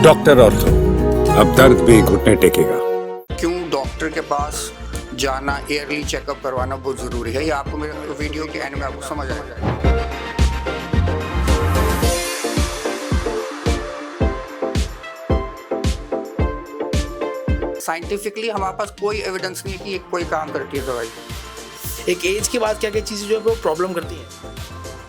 Doctor ortho, अब दर्द भी घुटने टेकेगा। क्यों डॉक्टर के पास जाना, ईयरली चेकअप करवाना बहुत ज़रूरी है, ये आपको मेरे वीडियो के एंड में आपको समझ आएगा। साइंटिफिकली हमारे पास कोई एविडेंस नहीं है कि ये कोई काम करती है दवाई। एक एज के बाद क्या क्या चीज़ें जो है वो प्रॉब्लम करती हैं।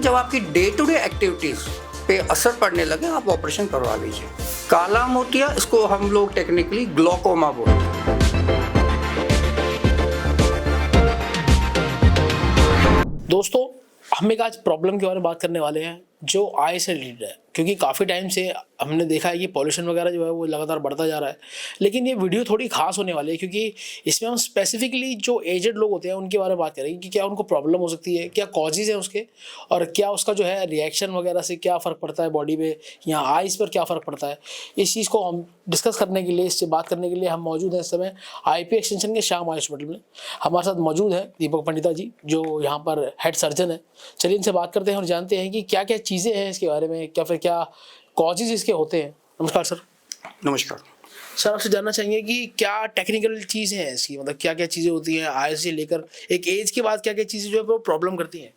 जब आपकी डे टू डे एक्टिविटीज़ पे असर पड़ने लगे आप ऑपरेशन करवा लीजिए। काला मोतिया, इसको हम लोग टेक्निकली ग्लोकोमा बोलते हैं। दोस्तों, हम एक आज प्रॉब्लम के बारे में बात करने वाले हैं जो आई से रिलेटेड है, क्योंकि काफ़ी टाइम से हमने देखा है कि पॉल्यूशन वगैरह जो है वो लगातार बढ़ता जा रहा है। लेकिन ये वीडियो थोड़ी खास होने वाली है क्योंकि इसमें हम स्पेसिफिकली जो एजेड लोग होते हैं उनके बारे में बात करेंगे कि क्या उनको प्रॉब्लम हो सकती है, क्या कॉजेज़ हैं उसके, और क्या उसका जो है रिएक्शन वगैरह से क्या फ़र्क पड़ता है बॉडी में या आइज़ पर क्या फ़र्क पड़ता है। इस चीज़ को हम डिस्कस करने के लिए, इससे बात करने के लिए हम मौजूद हैं इस समय IP एक्सटेंशन के श्याम आयुष हॉस्पिटल में। हमारे साथ मौजूद है दीपक पंडिता जी, जो यहाँ पर हेड सर्जन है। चलिए इनसे बात करते हैं और जानते हैं कि क्या क्या चीज़ें हैं इसके बारे में, क्या फिर क्या कॉजेज इसके होते हैं। नमस्कार सर। नमस्कार सर, आपसे जानना चाहेंगे कि क्या टेक्निकल चीज़ें हैं इसकी, मतलब क्या क्या चीज़ें होती हैं आय से लेकर एक एज के बाद क्या क्या चीज़ें जो है वो प्रॉब्लम करती हैं।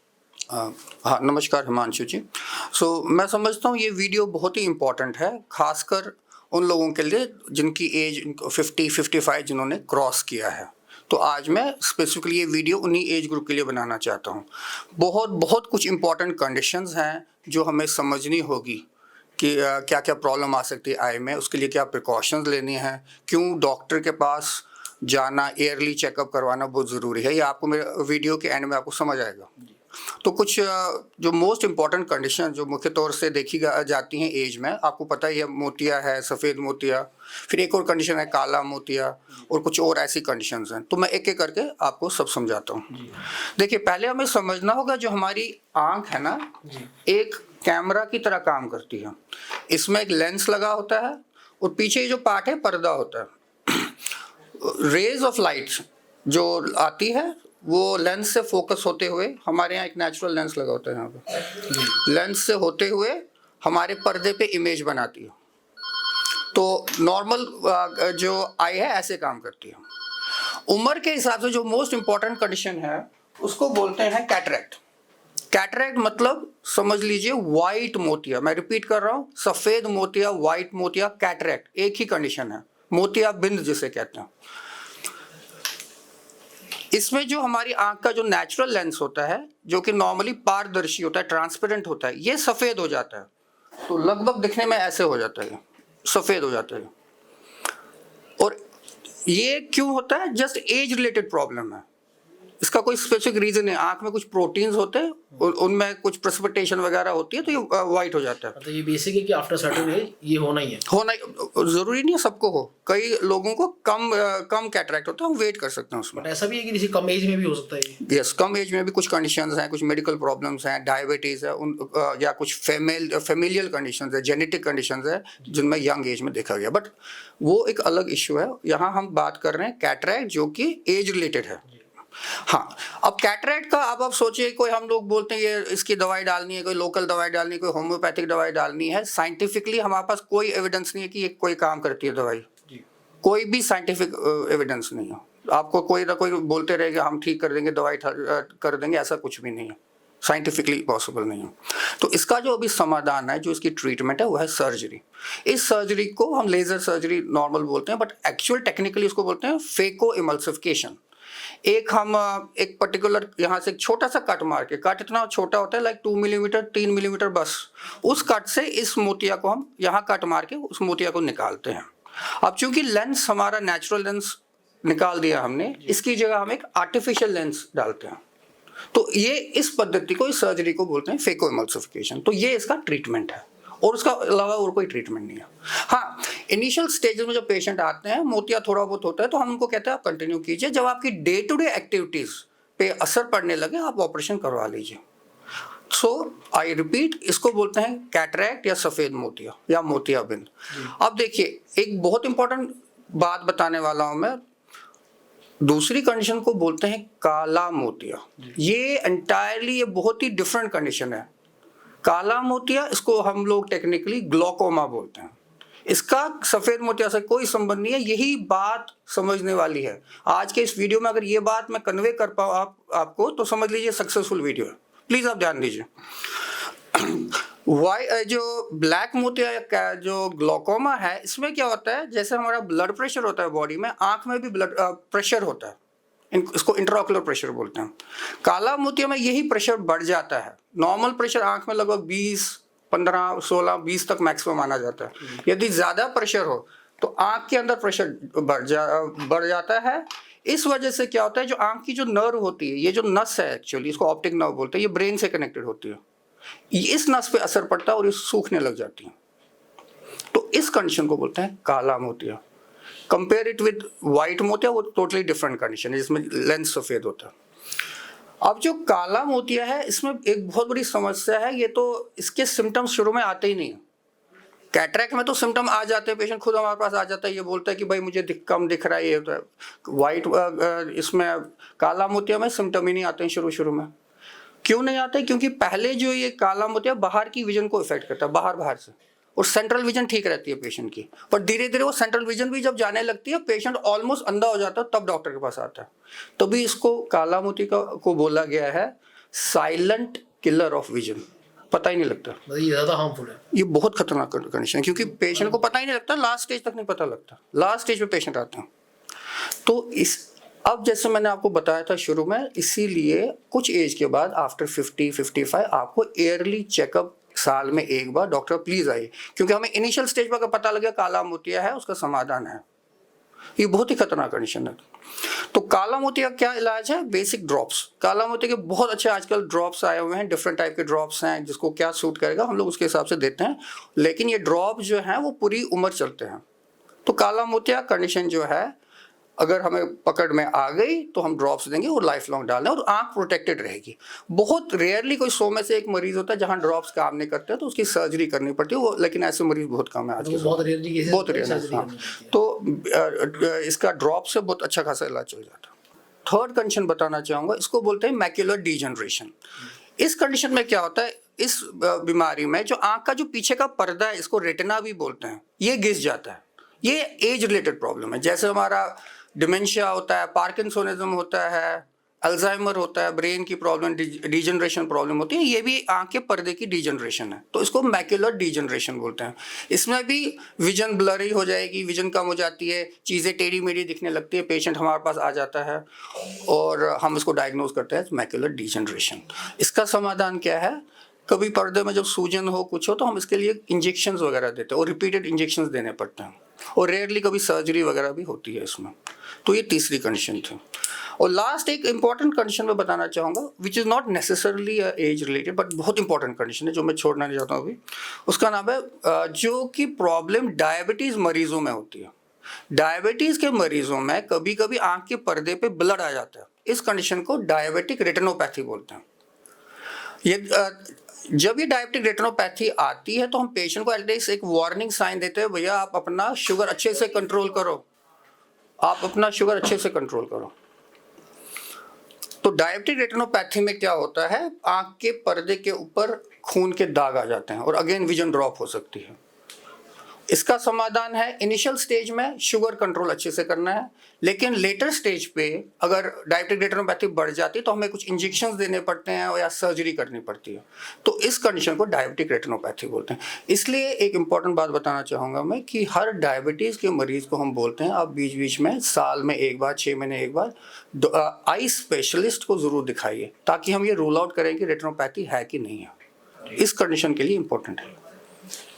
हाँ, नमस्कार हिमांशु जी। मैं समझता हूँ ये वीडियो बहुत ही इम्पोर्टेंट है, खासकर उन लोगों के लिए जिनकी एज 50-55 जिन्होंने क्रॉस किया है। तो आज मैं स्पेसिफिकली ये वीडियो उन्हीं एज ग्रुप के लिए बनाना चाहता हूँ। बहुत कुछ इम्पोर्टेंट कंडीशंस हैं जो हमें समझनी होगी कि क्या क्या प्रॉब्लम आ सकती है आई में, उसके लिए क्या प्रिकॉशंस लेनी है, क्यों डॉक्टर के पास जाना, ईयरली चेकअप करवाना बहुत ज़रूरी है, ये आपको मेरे वीडियो के एंड में आपको समझ आएगा। तो कुछ जो मोस्ट इम्पॉर्टेंट कंडीशन जो मुख्य तौर से देखी जाती हैं एज में, आपको पता ही है, मोतिया है, सफ़ेद मोतिया, फिर एक और कंडीशन है काला मोतिया, और कुछ और ऐसी कंडीशंस हैं। तो मैं एक एक करके आपको सब समझाता हूँ। देखिए, पहले हमें समझना होगा जो हमारी आँख है ना, एक कैमरा की तरह काम करती है। इसमें एक लेंस लगा होता है और पीछे जो पार्ट है पर्दा होता है। रेज ऑफ लाइट जो आती है वो लेंस से फोकस होते हुए, हमारे यहाँ एक नेचुरल लेंस लगा होता है यहाँ पे, लेंस से होते हुए हमारे पर्दे पे इमेज बनाती है। तो नॉर्मल जो आई है ऐसे काम करती है। उम्र के हिसाब से जो मोस्ट इम्पॉर्टेंट कंडीशन है उसको बोलते हैं कैटरैक्ट। कैटरैक्ट मतलब समझ लीजिए वाइट मोतिया, मैं रिपीट कर रहा हूँ, सफ़ेद मोतिया, वाइट मोतिया, कैटरैक्ट एक ही कंडीशन है, मोतिया बिंद जिसे कहते हैं। इसमें जो हमारी आंख का जो नेचुरल लेंस होता है, जो कि नॉर्मली पारदर्शी होता है, ट्रांसपेरेंट होता है, ये सफ़ेद हो जाता है। तो लगभग दिखने में ऐसे हो जाता है, सफ़ेद हो जाता है। और ये क्यों होता है? जस्ट एज रिलेटेड प्रॉब्लम है, इसका कोई स्पेसिफिक रीजन है। आंख में कुछ प्रोटीन्स होते हैं, उनमें कुछ प्रेसिपिटेशन वगैरह होती है, तो ये वाइट हो जाता है। मतलब ये बेसिक है कि आफ्टर सर्टेन एज ये होना ही है। होना जरूरी नहीं है सबको हो, कई लोगों को कम कैटरैक्ट होता है, हम वेट कर सकते हैं उसमें। बट ऐसा भी है कि किसी कम एज में भी हो सकता है। यस, कम एज में भी कुछ कंडीशंस हैं, कुछ मेडिकल प्रॉब्लम्स हैं, डायबिटीज़ है या कुछ फेमिलियल कंडीशंस है, जेनेटिक कंडीशंस है, जिनमें यंग एज में देखा गया। बट वो एक अलग इशू है। यहाँ हम बात कर रहे हैं कैटरैक्ट जो कि एज रिलेटेड है। हाँ, अब कैटरैक्ट का आप सोचिए, कोई हम लोग बोलते हैं ये इसकी दवाई डालनी है, कोई लोकल दवाई डालनी है, कोई होम्योपैथिक दवाई डालनी है। साइंटिफिकली हमारे पास कोई एविडेंस नहीं है कि ये कोई काम करती है दवाई, कोई भी साइंटिफिक एविडेंस नहीं है। आपको कोई ना कोई बोलते रहेगा हम ठीक कर देंगे, दवाई कर देंगे, ऐसा कुछ भी नहीं है, साइंटिफिकली पॉसिबल नहीं है। तो इसका जो अभी समाधान है, जो इसकी ट्रीटमेंट है, वो है सर्जरी। इस सर्जरी को हम लेज़र सर्जरी नॉर्मल बोलते हैं, बट एक्चुअल टेक्निकली उसको बोलते हैं फेको इमल्सिफिकेशन। एक पर्टिकुलर यहाँ से एक छोटा सा कट मार के, कट इतना छोटा होता है लाइक 2 मिलीमीटर 3 मिलीमीटर, बस उस कट से इस मोतिया को हम यहाँ कट मार के उस मोतिया को निकालते हैं। अब चूंकि लेंस हमारा नेचुरल लेंस निकाल दिया हमने, इसकी जगह हम एक आर्टिफिशियल लेंस डालते हैं। तो ये इस पद्धति को, इस सर्जरी को बोलते हैं फेको इमल्सिफिकेशन। तो ये इसका ट्रीटमेंट है और उसका अलावा और कोई ट्रीटमेंट नहीं है। हाँ, इनिशियल स्टेजेस में जब पेशेंट आते हैं, मोतिया थोड़ा बहुत होता है, तो हम उनको कहते हैं आप कंटिन्यू कीजिए। जब आपकी डे टू डे एक्टिविटीज़ पे असर पड़ने लगे आप ऑपरेशन करवा लीजिए। आई रिपीट, इसको बोलते हैं कैटरैक्ट या सफ़ेद मोतिया या मोतिया बिंद। अब देखिए, एक बहुत इंपॉर्टेंट बात बताने वाला हूँ मैं। दूसरी कंडीशन को बोलते हैं काला मोतिया। ये एंटायरली ये बहुत ही डिफरेंट कंडीशन है। काला मोतिया, इसको हम लोग टेक्निकली ग्लोकोमा बोलते हैं। इसका सफ़ेद मोतिया से कोई संबंध नहीं है। यही बात समझने वाली है। आज के इस वीडियो में अगर ये बात मैं कन्वे कर पाऊँ आपको तो समझ लीजिए सक्सेसफुल वीडियो है। प्लीज़ आप ध्यान दीजिए। जो ब्लैक मोतिया या जो ग्लोकोमा है, इसमें क्या होता है, जैसे हमारा ब्लड प्रेशर होता है बॉडी में, आँख में भी ब्लड प्रेशर होता है, इसको इंट्राओकुलर प्रेशर बोलते हैं। काला मोतिया में यही प्रेशर बढ़ जाता है। नॉर्मल प्रेशर आँख में लगभग 20, 15, 16, 20 तक मैक्सिमम माना जाता है। यदि ज़्यादा प्रेशर हो तो आँख के अंदर प्रेशर बढ़ जाता है। इस वजह से क्या होता है, जो आँख की जो नर्व होती है, ये जो नस है एक्चुअली, इसको ऑप्टिक नर्व बोलते हैं, ये ब्रेन से कनेक्टेड होती है, इस नस पे असर पड़ता है और ये सूखने लग जाती है। तो इस कंडीशन को बोलते हैं काला मोतिया। कंपेयर इट विद वाइट मोतिया, वो टोटली डिफरेंट कंडीशन है जिसमें लेंस सफ़ेद होता है। अब जो काला मोतिया है, इसमें एक बहुत बड़ी समस्या है। ये तो इसके सिम्टम्स शुरू में आते ही नहीं है। कैटरैक्ट में तो सिम्टम आ जाते हैं, पेशेंट खुद हमारे पास आ जाता है, ये बोलता है कि भाई मुझे कम दिख रहा है, ये होता है। वाइट इसमें काला मोतिया में सिम्टम ही नहीं आते हैं शुरू में। क्यों नहीं आते? क्योंकि पहले जो ये काला मोतिया बाहर की विजन को इफेक्ट करता है, बाहर से, और सेंट्रल विजन ठीक रहती है पेशेंट की। पर धीरे धीरे वो सेंट्रल विजन भी जब जाने लगती है, पेशेंट ऑलमोस्ट अंधा हो जाता है, तब डॉक्टर के पास आता है। तो भी इसको काला मोतिया को बोला गया है साइलेंट किलर ऑफ विजन। पता ही नहीं लगता, ये ज़्यादा हार्मफुल है। ये बहुत खतरनाक कंडीशन है, क्योंकि पेशेंट को पता ही नहीं लगता, लास्ट स्टेज तक नहीं पता लगता, लास्ट स्टेज पे पेशेंट आते हैं। तो अब जैसे मैंने आपको बताया था शुरू में, इसीलिए कुछ एज के बाद आफ्टर 50, 55 आपको ईयरली चेकअप, साल में एक बार डॉक्टर प्लीज आइए, क्योंकि हमें इनिशियल स्टेज पर अगर पता लगे काला मोतिया है, उसका समाधान है। ये बहुत ही खतरनाक कंडीशन है। तो काला मोतिया क्या इलाज है? Basic drops. काला मोतिया के बहुत अच्छे आजकल ड्रॉप्स आए हुए हैं, डिफरेंट टाइप के ड्रॉप्स हैं, जिसको क्या सूट करेगा हम लोग उसके हिसाब से देते हैं। लेकिन ये ड्रॉप जो हैं वो पूरी उम्र चलते हैं। तो काला मोतिया कंडीशन जो है, अगर हमें पकड़ में आ गई तो हम ड्रॉप्स देंगे और लाइफ लॉन्ग डालना है, और आंख प्रोटेक्टेड रहेगी। बहुत रेयरली कोई 100 में से एक मरीज होता है जहां ड्रॉप्स काम नहीं करते, तो उसकी सर्जरी करनी पड़ती है वो, लेकिन ऐसे मरीज बहुत कम है आज के समय। बहुत रेयरली केसेस, बहुत रेयर। हाँ, तो इसका ड्रॉप से बहुत अच्छा खासा इलाज चल जाता है। थर्ड कंडीशन बताना चाहूँगा, इसको बोलते हैं मैक्युलर डीजनरेशन। इस कंडीशन में क्या होता है, इस बीमारी में जो आंख का जो पीछे का पर्दा है, इसको रेटिना भी बोलते हैं, ये घिस जाता है। ये एज रिलेटेड प्रॉब्लम है। जैसे हमारा डिमेंशिया होता है, पार्किंसोनिज्म होता है, अल्जाइमर होता है, ब्रेन की प्रॉब्लम, डीजनरेशन प्रॉब्लम होती है, ये भी आंख के पर्दे की डीजनरेशन है। तो इसको मैक्युलर डीजनरेशन बोलते हैं। इसमें भी विजन ब्लरी हो जाएगी, विजन कम हो जाती है, चीज़ें टेढ़ी मेढ़ी दिखने लगती है, पेशेंट हमारे पास आ जाता है और हम इसको डायग्नोज करते हैं मैक्युलर डीजनरेशन। इसका समाधान क्या है? कभी पर्दे में जब सूजन हो, कुछ हो, तो हम इसके लिए इंजेक्शंस वगैरह देते हैं, और रिपीटेड इंजेक्शंस देने पड़ते हैं, और रेयरली कभी सर्जरी वगैरह भी होती है इसमें। तो ये तीसरी कंडीशन थी। और लास्ट एक इंपॉर्टेंट कंडीशन मैं बताना चाहूँगा, which is not necessarily age related, but बहुत इंपॉर्टेंट कंडीशन है जो मैं छोड़ना नहीं चाहता हूँ अभी। उसका नाम है जो कि प्रॉब्लम डायबिटीज़ मरीजों में होती है। डायबिटीज़ के मरीजों में कभी कभी आँख के पर्दे पे ब्लड आ जाता है। इस कंडीशन को डायबिटिक रेटिनोपैथी बोलते हैं। जब ये डायबिटिक रेटिनोपैथी आती है तो हम पेशेंट को एटलीस्ट एक वार्निंग साइन देते हैं, भैया आप अपना शुगर अच्छे से कंट्रोल करो, आप अपना शुगर अच्छे से कंट्रोल करो। तो डायबिटिक रेटिनोपैथी में क्या होता है, आंख के पर्दे के ऊपर खून के दाग आ जाते हैं और अगेन विजन ड्रॉप हो सकती है। इसका समाधान है इनिशियल स्टेज में शुगर कंट्रोल अच्छे से करना है, लेकिन लेटर स्टेज पे अगर डायबिटिक रेटिनोपैथी बढ़ जाती है तो हमें कुछ इंजेक्शंस देने पड़ते हैं या सर्जरी करनी पड़ती है। तो इस कंडीशन को डायबिटिक रेटिनोपैथी बोलते हैं। इसलिए एक इंपॉर्टेंट बात बताना चाहूँगा मैं कि हर डायबिटीज़ के मरीज को हम बोलते हैं आप बीच बीच में, साल में एक बार, 6 महीने एक बार आई स्पेशलिस्ट को ज़रूर दिखाइए, ताकि हम ये रूल आउट करें कि रेटिनोपैथी है कि नहीं है। इस कंडीशन के लिए इम्पोर्टेंट है।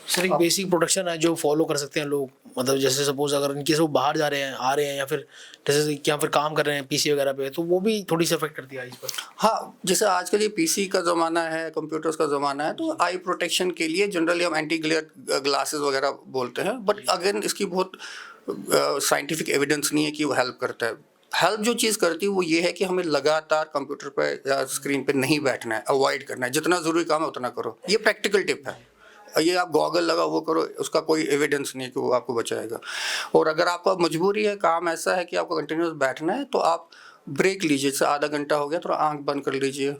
सर, एक बेसिक प्रोटेक्शन है जो फॉलो कर सकते हैं लोग, मतलब जैसे सपोज अगर इनकेस वो बाहर जा रहे हैं, आ रहे हैं, या फिर जैसे क्या फिर काम कर रहे हैं पीसी वगैरह पे, तो वो भी थोड़ी सी अफेक्ट करती है इस पर। हाँ, जैसे आजकल ये पीसी का ज़माना है, कंप्यूटर्स का ज़माना है, तो आई प्रोटेक्शन के लिए जनरली हम एंटी ग्लेयर ग्लासेस वगैरह बोलते हैं, बट अगेन इसकी बहुत साइंटिफिक एविडेंस नहीं है कि वो हेल्प करता है। हेल्प जो चीज़ करती है वो ये है कि हमें लगातार कंप्यूटर पर या स्क्रीन पर नहीं बैठना है, अवॉइड करना है, जितना ज़रूरी काम है उतना करो। ये प्रैक्टिकल टिप है। ये आप गॉगल लगा वो करो, उसका कोई एविडेंस नहीं है कि वो आपको बचाएगा। और अगर आपका मजबूरी है, काम ऐसा है कि आपको कंटिन्यूस बैठना है, तो आप ब्रेक लीजिए। जैसे आधा घंटा हो गया, थोड़ा आंख बंद कर लीजिए,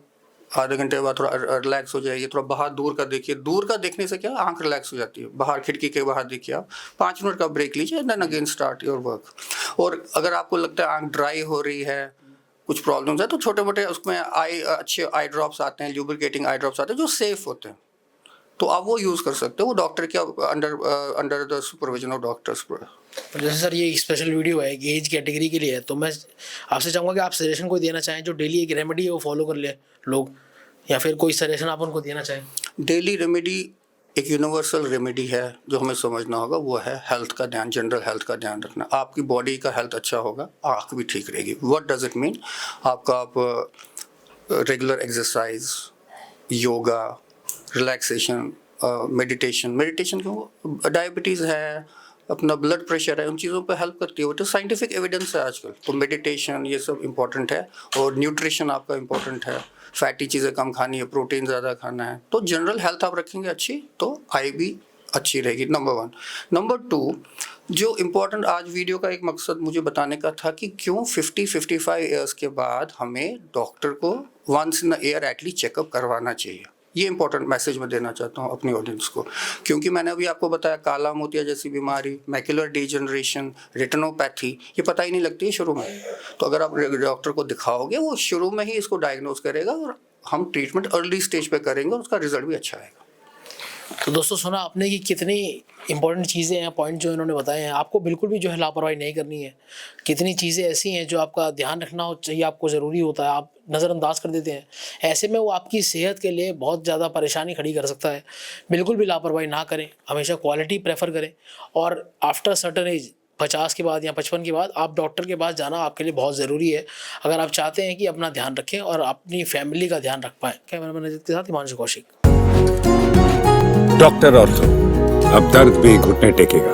आधे घंटे बाद थोड़ा रिलैक्स हो जाइए, थोड़ा बाहर दूर का देखिए। दूर का देखने से क्या आंख रिलैक्स हो जाती है। बाहर खिड़की के बाहर देखिए, आप 5 मिनट का ब्रेक लीजिए, then again start your work. और अगर आपको लगता है आंख ड्राई हो रही है, कुछ प्रॉब्लम्स है, तो छोटे मोटे उसमें अच्छे आई ड्रॉप्स आते हैं, ल्यूब्रिकेटिंग आई ड्रॉप्स आते हैं जो सेफ होते हैं, तो आप वो यूज़ कर सकते हो। वो डॉक्टर के under the supervision of doctors. जैसे सर ये स्पेशल वीडियो है कि एज कैटेगरी के लिए है, तो मैं आपसे चाहूँगा कि आप सजेशन कोई देना चाहें जो डेली एक रेमेडी है वो फॉलो कर ले लोग, या फिर कोई सजेशन आप उनको देना चाहें। डेली रेमेडी एक यूनिवर्सल रेमेडी है जो हमें समझना होगा, वो है हेल्थ का ध्यान, जनरल हेल्थ का ध्यान रखना। आपकी बॉडी का हेल्थ अच्छा होगा, आँख भी ठीक रहेगी। What does it mean? आप regular exercise, yoga, relaxation, meditation क्यों, डायबिटीज़ है, अपना ब्लड प्रेशर है, उन चीज़ों पे हेल्प करती है। वो तो साइंटिफिक एविडेंस है आजकल। तो मेडिटेशन ये सब इम्पोर्टेंट है, और न्यूट्रिशन आपका इम्पोर्टेंट है। फैटी चीज़ें कम खानी है, प्रोटीन ज़्यादा खाना है। तो जनरल हेल्थ आप रखेंगे अच्छी, तो आई भी अच्छी रहेगी, नंबर 1। नंबर 2, जो इम्पोर्टेंट आज वीडियो का एक मकसद मुझे बताने का था कि क्यों 50-55 ईयर्स के बाद हमें डॉक्टर को once in year at least checkup करवाना चाहिए। ये इंपॉर्टेंट मैसेज मैं देना चाहता हूँ अपनी ऑडियंस को, क्योंकि मैंने अभी आपको बताया काला मोतिया जैसी बीमारी, मैकुलर डिजनरेशन, रेटिनोपैथी, ये पता ही नहीं लगती है शुरू में। तो अगर आप डॉक्टर को दिखाओगे, वो शुरू में ही इसको डायग्नोज करेगा, और हम ट्रीटमेंट अर्ली स्टेज पे करेंगे, और उसका रिजल्ट भी अच्छा आएगा। तो दोस्तों सुना आपने कि कितनी इंपॉर्टेंट चीज़ें हैं, पॉइंट जो इन्होंने बताए हैं। आपको बिल्कुल भी जो है लापरवाही नहीं करनी है। कितनी चीज़ें ऐसी हैं जो आपका ध्यान रखना चाहिए, आपको ज़रूरी होता है, आप नज़रअंदाज कर देते हैं। ऐसे में वो आपकी सेहत के लिए बहुत ज़्यादा परेशानी खड़ी कर सकता है। बिल्कुल भी लापरवाही ना करें, हमेशा क्वालिटी प्रेफर करें, और आफ्टर सर्टन एज 50 के बाद या 55 के बाद आप डॉक्टर के पास जाना आपके लिए बहुत ज़रूरी है, अगर आप चाहते हैं कि अपना ध्यान रखें और अपनी फैमिली का ध्यान रख पाएँ। कैमरामैन अजित के साथ हिमांशु कौशिक। डॉक्टर ऑर्थो, अब दर्द भी घुटने टेकेगा।